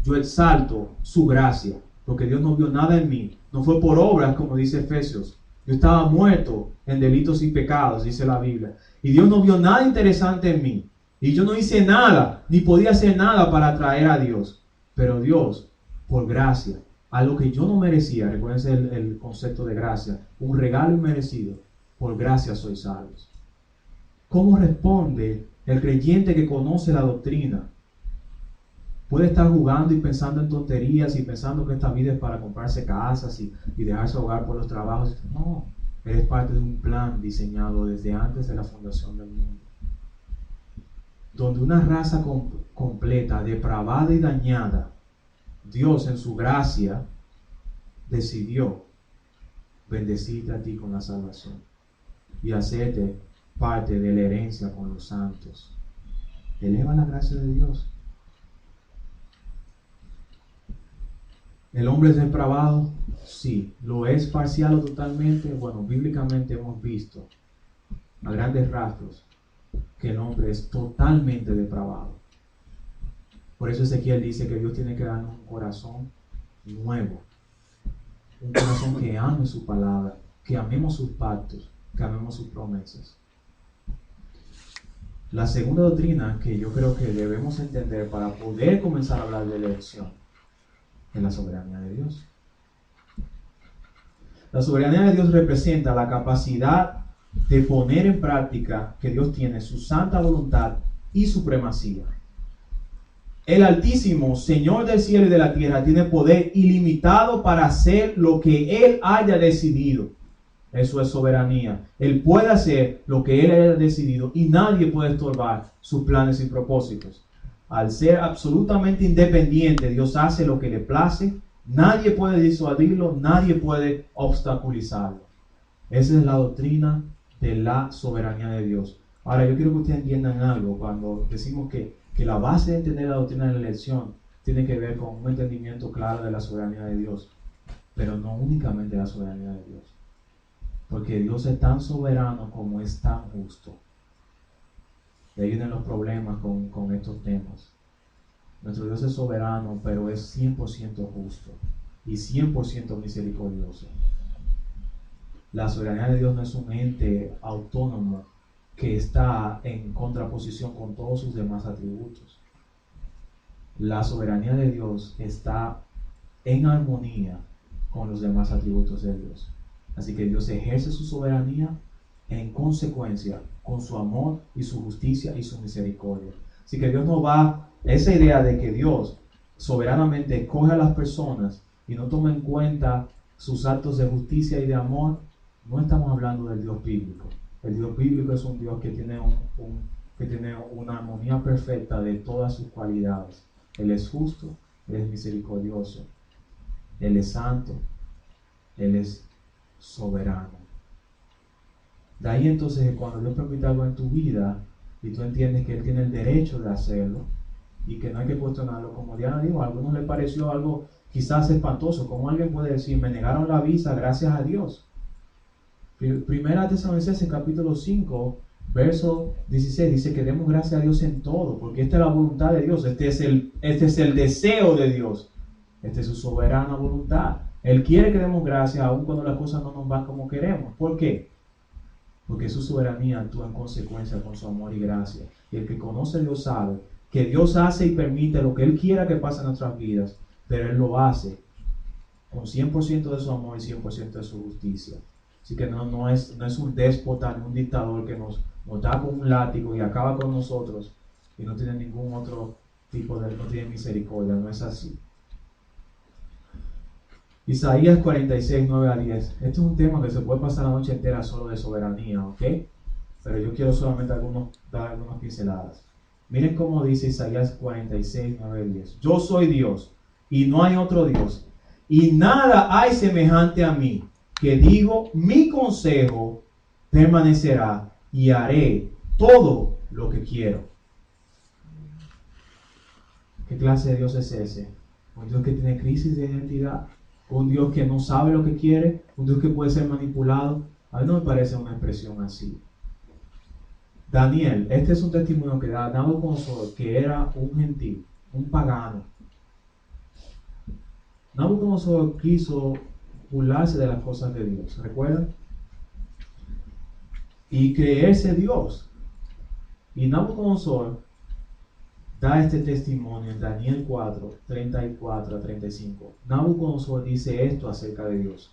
yo exalto su gracia. Porque Dios no vio nada en mí. No fue por obras, como dice Efesios. Yo estaba muerto en delitos y pecados, dice la Biblia. Y Dios no vio nada interesante en mí. Y yo no hice nada, ni podía hacer nada para atraer a Dios. Pero Dios, por gracia, algo que yo no merecía, recuerden el concepto de gracia, un regalo inmerecido, por gracia sois salvos. ¿Cómo responde el creyente que conoce la doctrina? Puede estar jugando y pensando en tonterías y pensando que esta vida es para comprarse casas y dejarse ahogar por los trabajos. No, eres parte de un plan diseñado desde antes de la fundación del mundo. Donde una raza completa, depravada y dañada, Dios en su gracia decidió bendecirte a ti con la salvación y hacerte parte de la herencia con los santos. Eleva la gracia de Dios. ¿El hombre es depravado? Sí. ¿Lo es parcial o totalmente? Bueno, bíblicamente hemos visto a grandes rasgos que el hombre es totalmente depravado. Por eso Ezequiel dice que Dios tiene que darnos un corazón nuevo. Un corazón que ame su palabra, que amemos sus pactos, que amemos sus promesas. La segunda doctrina que yo creo que debemos entender para poder comenzar a hablar de elección es la soberanía de Dios. La soberanía de Dios representa la capacidad de poner en práctica que Dios tiene su santa voluntad y supremacía. El Altísimo, Señor del cielo y de la tierra, tiene poder ilimitado para hacer lo que Él haya decidido. Eso es soberanía. Él puede hacer lo que Él haya decidido y nadie puede estorbar sus planes y propósitos. Al ser absolutamente independiente, Dios hace lo que le place. Nadie puede disuadirlo, nadie puede obstaculizarlo. Esa es la doctrina de la soberanía de Dios. Ahora, yo quiero que ustedes entiendan algo. Cuando decimos que la base de entender la doctrina de la elección tiene que ver con un entendimiento claro de la soberanía de Dios, pero no únicamente la soberanía de Dios. Porque Dios es tan soberano como es tan justo. De ahí vienen los problemas con estos temas. Nuestro Dios es soberano, pero es 100% justo y 100% misericordioso. La soberanía de Dios no es un ente autónomo que está en contraposición con todos sus demás atributos. La soberanía de Dios está en armonía con los demás atributos de Dios. Así que Dios ejerce su soberanía en consecuencia con su amor y su justicia y su misericordia. Así que Dios no va, esa idea de que Dios soberanamente escoge a las personas y no toma en cuenta sus actos de justicia y de amor, no estamos hablando del Dios bíblico. El Dios bíblico es un Dios que tiene una armonía perfecta de todas sus cualidades. Él es justo, Él es misericordioso, Él es santo, Él es soberano. De ahí entonces, cuando Dios permite algo en tu vida y tú entiendes que Él tiene el derecho de hacerlo y que no hay que cuestionarlo, como Diana dijo, a algunos les pareció algo quizás espantoso. ¿Cómo alguien puede decir, me negaron la visa, gracias a Dios? Primera Tesalonicenses capítulo 5, verso 16 dice que demos gracias a Dios en todo, porque esta es la voluntad de Dios, este es el deseo de Dios, esta es su soberana voluntad. Él quiere que demos gracias aun cuando las cosas no nos van como queremos. ¿Por qué? Porque su soberanía actúa en consecuencia con su amor y gracia. Y el que conoce a Dios sabe que Dios hace y permite lo que Él quiera que pase en nuestras vidas, pero Él lo hace con 100% de su amor y 100% de su justicia. Así que no es un déspota ni un dictador que nos da con un látigo y acaba con nosotros y no tiene ningún otro tipo no tiene misericordia. No es así. Isaías 46, 9 a 10. Este es un tema que se puede pasar la noche entera solo de soberanía, ¿ok? Pero yo quiero solamente dar algunas pinceladas. Miren cómo dice Isaías 46, 9 y 10. Yo soy Dios y no hay otro Dios. Y nada hay semejante a mí, que digo, mi consejo permanecerá y haré todo lo que quiero. ¿Qué clase de Dios es ese? Un Dios que tiene crisis de identidad, un Dios que no sabe lo que quiere, un Dios que puede ser manipulado. A mí no me parece una expresión así. Daniel, este es un testimonio que da Nabucodonosor, que era un gentil, un pagano. Nabucodonosor quiso burlarse de las cosas de Dios, ¿recuerdan? Y creerse Dios. Y Nabucodonosor da este testimonio en Daniel 4, 34 a 35. Nabucodonosor dice esto acerca de Dios.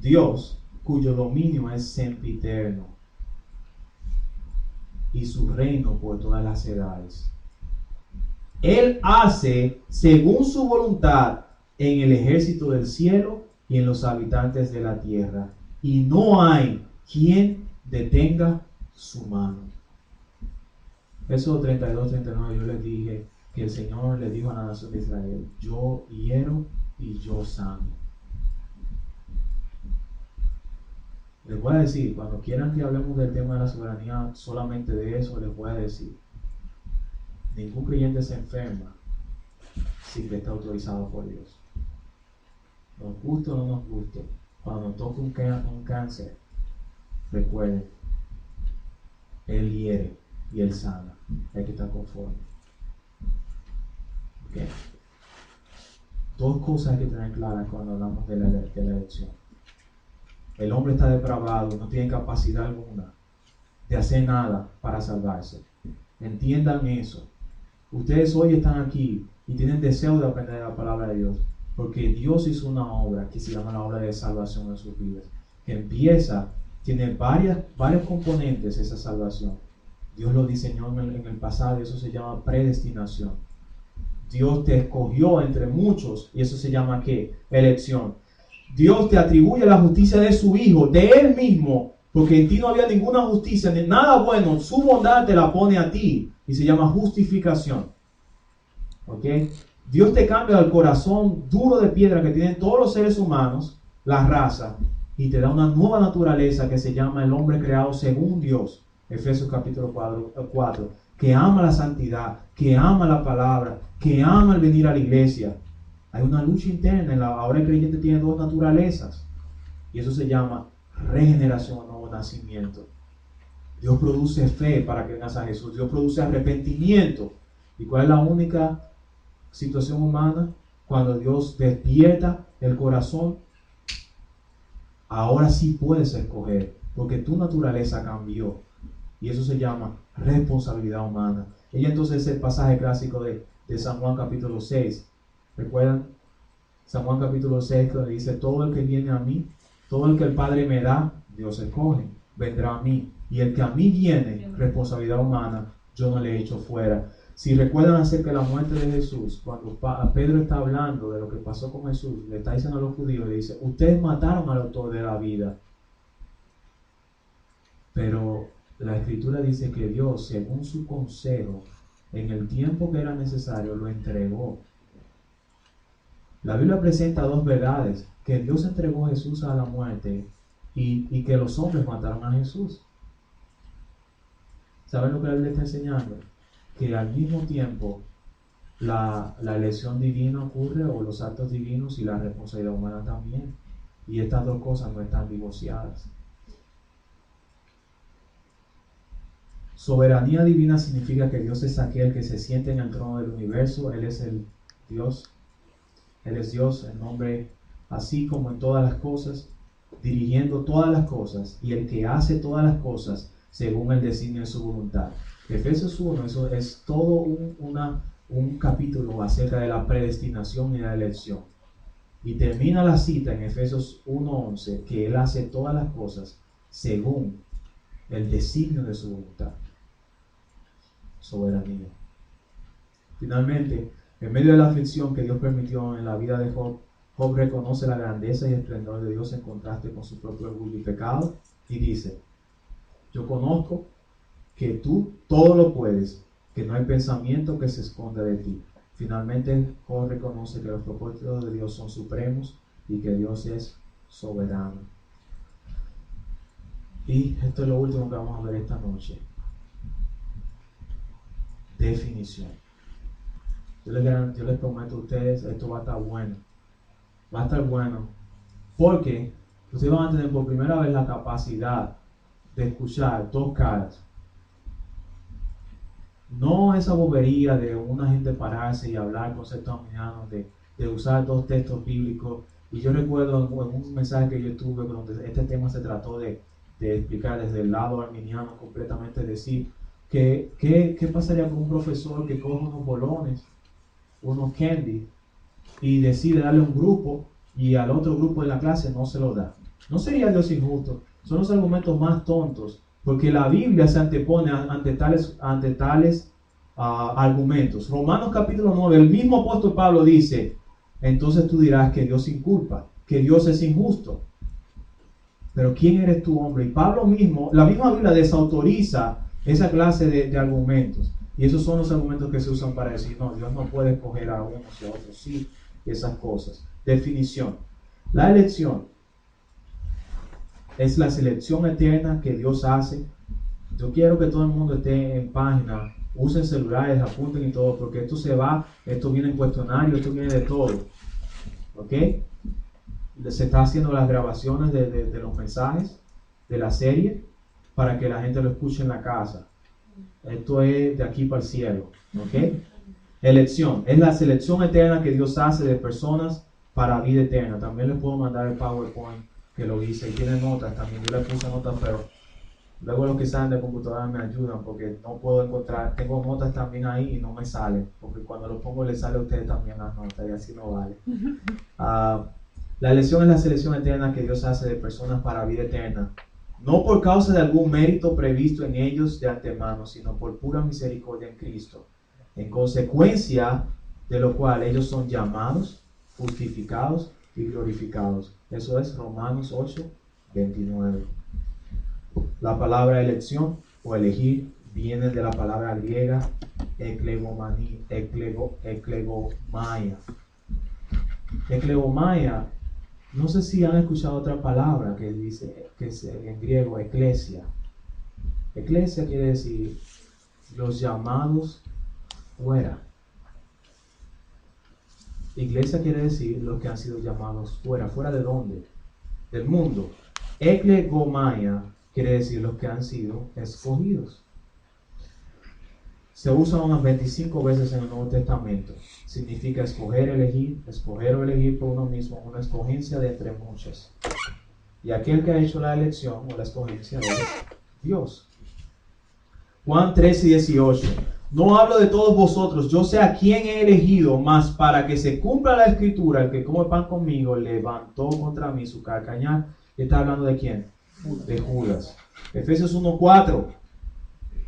Dios, cuyo dominio es sempiterno, y su reino por todas las edades. Él hace según su voluntad en el ejército del cielo y en los habitantes de la tierra, y no hay quien detenga su mano. Verso 32, 39, yo les dije que el Señor le dijo a la nación de Israel, yo hiero y yo sano. Les voy a decir, cuando quieran que hablemos del tema de la soberanía, solamente de eso les voy a decir, ningún creyente se enferma sin que esté autorizado por Dios. Nos guste o no nos guste, cuando nos toque un cáncer, recuerden, Él hiere y Él sana. Hay que estar conforme. Okay. Dos cosas hay que tener claras cuando hablamos de la elección. El hombre está depravado, no tiene capacidad alguna de hacer nada para salvarse. Entiendan eso. Ustedes hoy están aquí y tienen deseo de aprender la palabra de Dios, porque Dios hizo una obra que se llama la obra de salvación en sus vidas, que empieza, tiene varios componentes esa salvación. Dios lo diseñó en el pasado y eso se llama predestinación. Dios te escogió entre muchos y eso se llama ¿qué? Elección. Dios te atribuye la justicia de su Hijo, de Él mismo, porque en ti no había ninguna justicia, ni nada bueno. Su bondad te la pone a ti y se llama justificación. ¿Ok? Dios te cambia el corazón duro de piedra que tienen todos los seres humanos, la raza, y te da una nueva naturaleza que se llama el hombre creado según Dios. Efesios capítulo 4, que ama la santidad, que ama la palabra, que ama el venir a la iglesia. Hay una lucha interna, ahora el creyente tiene dos naturalezas, y eso se llama regeneración o nuevo nacimiento. Dios produce fe para que vengas a Jesús, Dios produce arrepentimiento. ¿Y cuál es la única situación humana? Cuando Dios despierta el corazón, ahora sí puedes escoger, porque tu naturaleza cambió. Y eso se llama responsabilidad humana. Y entonces es el pasaje clásico de San Juan capítulo 6. ¿Recuerdan? San Juan capítulo 6 que dice, todo el que viene a mí, todo el que el Padre me da, Dios escoge, vendrá a mí. Y el que a mí viene, responsabilidad humana, yo no le echo fuera. Si recuerdan acerca de la muerte de Jesús, cuando Pedro está hablando de lo que pasó con Jesús, le está diciendo a los judíos, le dice, ustedes mataron al autor de la vida. Pero la Escritura dice que Dios, según su consejo, en el tiempo que era necesario, lo entregó. La Biblia presenta dos verdades, que Dios entregó a Jesús a la muerte y que los hombres mataron a Jesús. ¿Saben lo que la Biblia está enseñando? Que al mismo tiempo la elección divina ocurre, o los actos divinos, y la responsabilidad humana también. Y estas dos cosas no están divorciadas. Soberanía divina significa que Dios es aquel que se siente en el trono del universo. Él es el Dios. Él es Dios en nombre, así como en todas las cosas, dirigiendo todas las cosas, y el que hace todas las cosas según el designio de su voluntad. Efesios 1, eso es todo un capítulo acerca de la predestinación y la elección. Y termina la cita en Efesios 1:11, que Él hace todas las cosas según el designio de su voluntad. Soberanía. Finalmente, en medio de la aflicción que Dios permitió en la vida de Job, Job reconoce la grandeza y esplendor de Dios en contraste con su propio orgullo y pecado, y dice, yo conozco que tú todo lo puedes, que no hay pensamiento que se esconda de ti. Finalmente, Job reconoce que los propósitos de Dios son supremos y que Dios es soberano. Y esto es lo último que vamos a ver esta noche. Definición. Yo les prometo a ustedes, esto va a estar bueno. Va a estar bueno porque ustedes van a tener por primera vez la capacidad de escuchar dos caras. No esa bobería de una gente pararse y hablar conceptos arminianos, de usar dos textos bíblicos. Y yo recuerdo en un mensaje que yo tuve donde este tema se trató de explicar desde el lado arminiano completamente, decir ¿qué pasaría con un profesor que coge unos bolones, unos candy, y decide darle a un grupo y al otro grupo de la clase no se lo da? ¿No sería Dios injusto? Son los argumentos más tontos, porque la Biblia se antepone ante tales argumentos. Romanos capítulo 9, el mismo apóstol Pablo dice, entonces tú dirás que Dios inculpa, que Dios es injusto. Pero ¿quién eres tú, hombre? Y Pablo mismo, la misma Biblia desautoriza esa clase de argumentos. Y esos son los argumentos que se usan para decir, no, Dios no puede escoger a unos y a otros, sí, esas cosas. Definición. La elección es la selección eterna que Dios hace. Yo quiero que todo el mundo esté en página, usen celulares, apunten y todo, porque esto viene en cuestionario, esto viene de todo. ¿Ok? Se está haciendo las grabaciones de los mensajes de la serie para que la gente lo escuche en la casa. Esto es de aquí para el cielo. ¿Ok? Elección. Es la selección eterna que Dios hace de personas para vida eterna. También les puedo mandar el PowerPoint que lo hice y tiene notas también. Yo le puse notas, pero luego los que saben de computadora me ayudan porque no puedo encontrar. Tengo notas también ahí y no me salen. Porque cuando lo pongo les sale a ustedes también las notas y así no vale. La elección es la selección eterna que Dios hace de personas para vida eterna. No por causa de algún mérito previsto en ellos de antemano, sino por pura misericordia en Cristo. En consecuencia de lo cual ellos son llamados, justificados y glorificados. Eso es Romanos 8, 29. La palabra elección o elegir viene de la palabra griega eklegomai. Eklegomai, no sé si han escuchado otra palabra que dice, que es en griego, eclesia. Eclesia quiere decir los llamados fuera. Iglesia quiere decir los que han sido llamados fuera. ¿Fuera de dónde? Del mundo. Eklegomai quiere decir los que han sido escogidos. Se usa unas 25 veces en el Nuevo Testamento. Significa escoger o elegir por uno mismo, una escogencia de entre muchas. Y aquel que ha hecho la elección o la escogencia es Dios. Juan 13 y 18. No hablo de todos vosotros, yo sé a quién he elegido, mas para que se cumpla la escritura, el que come pan conmigo levantó contra mí su carcañal. ¿Está hablando de quién? De Judas. Efesios 1:4.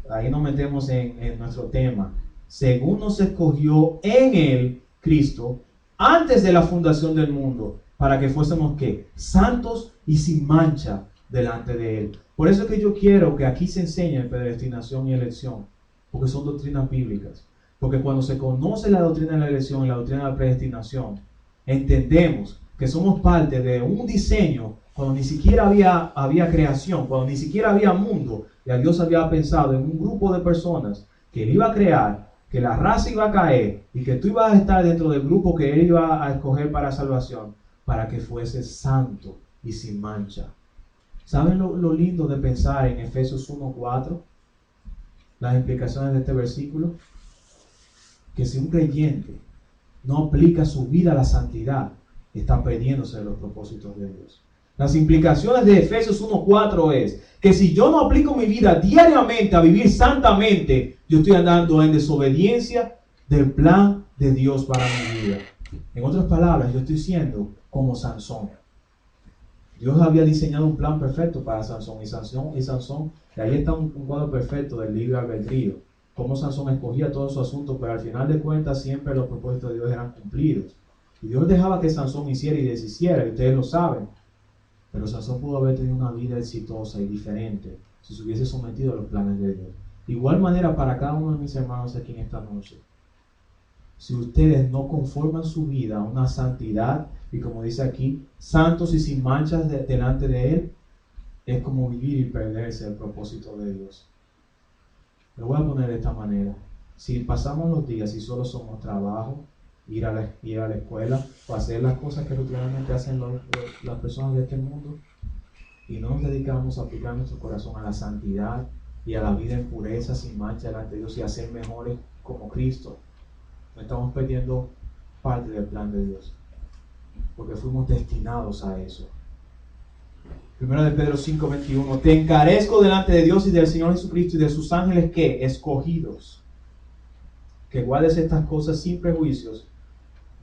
Ahí nos metemos en nuestro tema. Según nos escogió en él, Cristo, antes de la fundación del mundo, para que fuésemos ¿qué? Santos y sin mancha delante de él. Por eso es que yo quiero que aquí se enseñe predestinación y elección, porque son doctrinas bíblicas. Porque cuando se conoce la doctrina de la elección y la doctrina de la predestinación, entendemos que somos parte de un diseño cuando ni siquiera había creación, cuando ni siquiera había mundo. Ya Dios había pensado en un grupo de personas que Él iba a crear, que la raza iba a caer y que tú ibas a estar dentro del grupo que Él iba a escoger para salvación, para que fueses santo y sin mancha. ¿Saben lo lindo de pensar en Efesios 1:4? Las implicaciones de este versículo. Que si un creyente no aplica su vida a la santidad, está perdiéndose de los propósitos de Dios. Las implicaciones de Efesios 1:4 es que si yo no aplico mi vida diariamente a vivir santamente, yo estoy andando en desobediencia del plan de Dios para mi vida. En otras palabras, yo estoy siendo como Sansón. Dios había diseñado un plan perfecto para Sansón, y ahí está un cuadro perfecto del libre albedrío. Cómo Sansón escogía todo su asunto, pero al final de cuentas siempre los propósitos de Dios eran cumplidos. Y Dios dejaba que Sansón hiciera y deshiciera, y ustedes lo saben. Pero Sansón pudo haber tenido una vida exitosa y diferente si se hubiese sometido a los planes de Dios. Igual manera para cada uno de mis hermanos aquí en esta noche. Si ustedes no conforman su vida a una santidad, y como dice aquí, santos y sin manchas delante de Él, es como vivir y perderse el propósito de Dios. Lo voy a poner de esta manera. Si pasamos los días y solo somos trabajo, ir a la escuela o hacer las cosas que rutinariamente hacen las personas de este mundo, y no nos dedicamos a aplicar nuestro corazón a la santidad y a la vida en pureza, sin mancha delante de Dios y a ser mejores como Cristo, no estamos perdiendo parte del plan de Dios, porque fuimos destinados a eso. Primero de Pedro 5:21, te encarezco delante de Dios y del Señor Jesucristo y de sus ángeles que, escogidos, que guardes estas cosas sin prejuicios,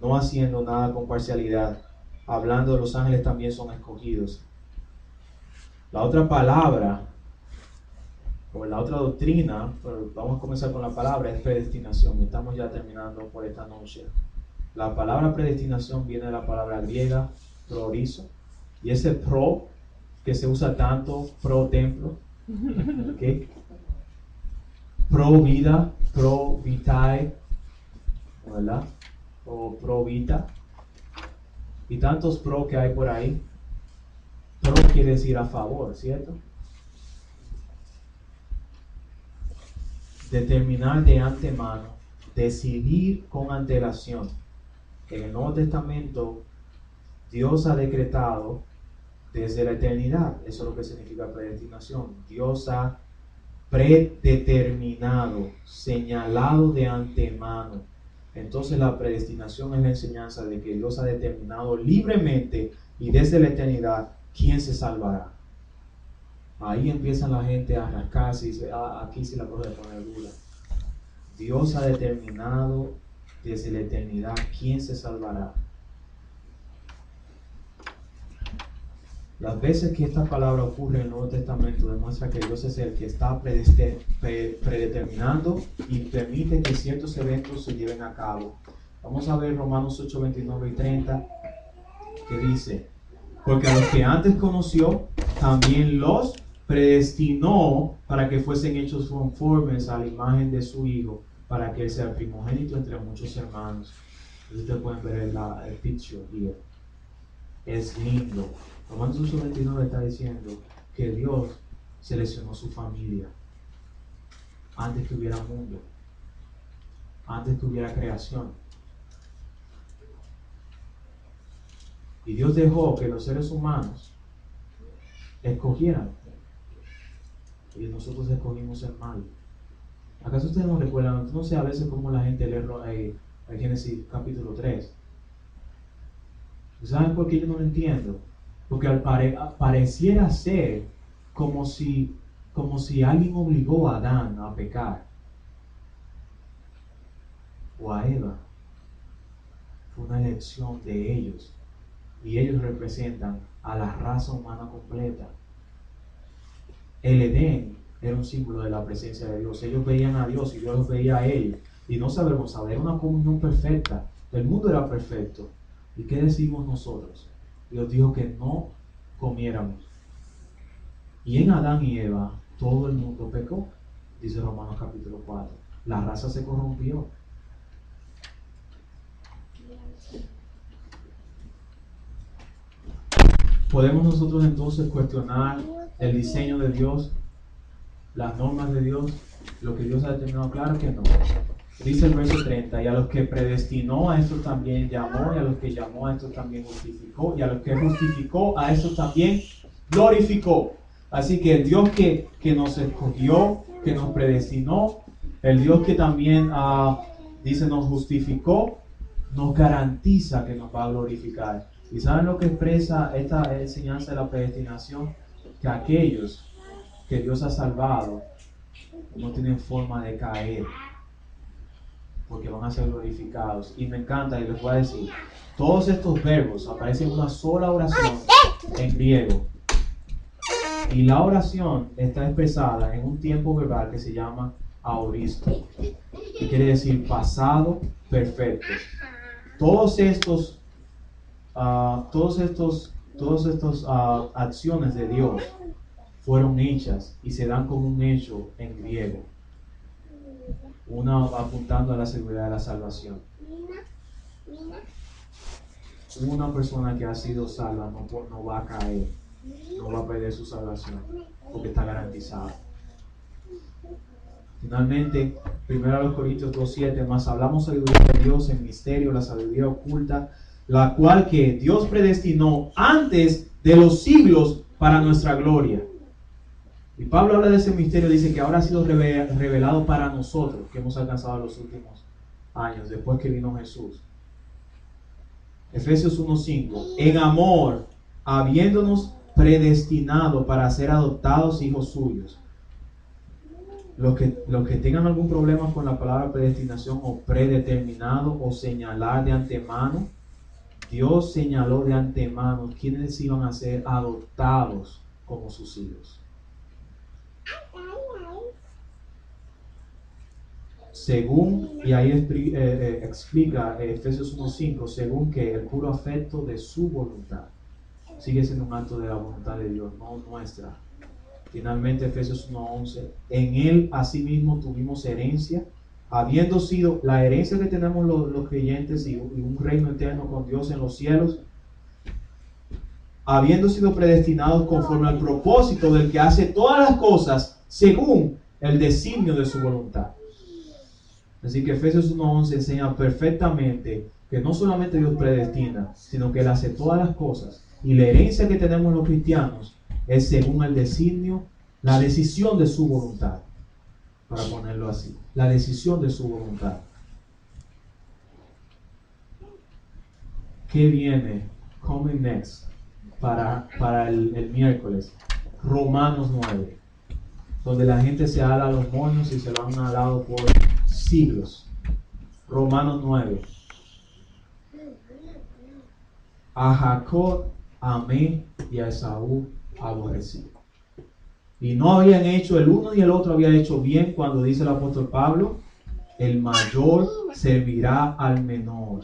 no haciendo nada con parcialidad. Hablando de los ángeles también son escogidos. La otra palabra, o la otra doctrina, pero vamos a comenzar con la palabra, es predestinación. Estamos ya terminando por esta noche. La palabra predestinación viene de la palabra griega proorizo, y ese pro que se usa tanto, pro templo, ¿okay? Pro vida, pro vitae, ¿verdad? O pro vita, y tantos pro que hay por ahí. Pro quiere decir a favor, ¿cierto? Determinar de antemano, decidir con antelación. En el Nuevo Testamento, Dios ha decretado desde la eternidad, eso es lo que significa predestinación. Dios ha predeterminado, señalado de antemano. Entonces la predestinación es la enseñanza de que Dios ha determinado libremente y desde la eternidad quién se salvará. Ahí empieza la gente a rascarse y dice, aquí sí la cosa de poner dura. Dios ha determinado desde la eternidad quién se salvará. Las veces que esta palabra ocurre en el Nuevo Testamento demuestra que Dios es el que está predeterminando y permite que ciertos eventos se lleven a cabo. Vamos a ver Romanos 8, 29 y 30, que dice, porque a los que antes conoció, también los predestinó para que fuesen hechos conformes a la imagen de su Hijo, para que Él sea el primogénito entre muchos hermanos. Ustedes pueden ver el picture here. Es lindo. Romanos 8:29 está diciendo que Dios seleccionó su familia antes que hubiera mundo, antes que hubiera creación. Y Dios dejó que los seres humanos escogieran. Y nosotros escogimos el mal. ¿Acaso ustedes no recuerdan? No sé a veces cómo la gente lee Génesis capítulo 3. ¿Saben por qué yo no lo entiendo? Porque pareciera ser como si alguien obligó a Adán a pecar. O a Eva. Fue una elección de ellos. Y ellos representan a la raza humana completa. El Edén era un símbolo de la presencia de Dios. Ellos veían a Dios y Dios los veía a ellos. Y no se avergonzaban, era una comunión perfecta. El mundo era perfecto. ¿Y qué decimos nosotros? Dios dijo que no comiéramos. Y en Adán y Eva, todo el mundo pecó, dice Romanos capítulo 4. La raza se corrompió. ¿Podemos nosotros entonces cuestionar el diseño de Dios, las normas de Dios, lo que Dios ha determinado? Claro que no. Dice el verso 30, y a los que predestinó a estos también llamó, y a los que llamó a estos también justificó, y a los que justificó a estos también glorificó. Así que el Dios que nos escogió, que nos predestinó, el Dios que también dice nos justificó, nos garantiza que nos va a glorificar. ¿Y saben lo que expresa esta enseñanza de la predestinación? Que aquellos que Dios ha salvado no tienen forma de caer, porque van a ser glorificados. Y me encanta, y les voy a decir, todos estos verbos aparecen en una sola oración en griego. Y la oración está expresada en un tiempo verbal que se llama aoristo, que quiere decir pasado perfecto. Todos estos acciones de Dios fueron hechas y se dan como un hecho en griego. Una apuntando a la seguridad de la salvación. Una persona que ha sido salva no va a caer, no va a perder su salvación, porque está garantizada. Finalmente, 1 Corintios 2:7, más hablamos sabiduría de Dios en misterio, la sabiduría oculta, la cual que Dios predestinó antes de los siglos para nuestra gloria. Y Pablo habla de ese misterio, dice que ahora ha sido revelado para nosotros, que hemos alcanzado los últimos años, después que vino Jesús. Efesios 1:5, en amor, habiéndonos predestinado para ser adoptados hijos suyos. Los que tengan algún problema con la palabra predestinación o predeterminado o señalar de antemano, Dios señaló de antemano quienes iban a ser adoptados como sus hijos. Según, y ahí explica Efesios 1:5, según que el puro afecto de su voluntad. Sigue siendo un acto de la voluntad de Dios, no nuestra. Finalmente, Efesios 1:11, en Él asimismo tuvimos herencia, habiendo sido la herencia que tenemos los creyentes y un reino eterno con Dios en los cielos, habiendo sido predestinados conforme al propósito del que hace todas las cosas según el designio de su voluntad. Así que Efesios 1:11 enseña perfectamente que no solamente Dios predestina, sino que Él hace todas las cosas. Y la herencia que tenemos los cristianos es según el designio, la decisión de su voluntad, para ponerlo así, la decisión de su voluntad. ¿Qué viene? Coming next para el miércoles. Romanos 9, donde la gente se ala a los moños y se lo han alado por siglos. Romanos 9. A Jacob amé y a Esaú aborrecí. Y no habían hecho, el uno y el otro había hecho bien, cuando dice el apóstol Pablo, el mayor servirá al menor.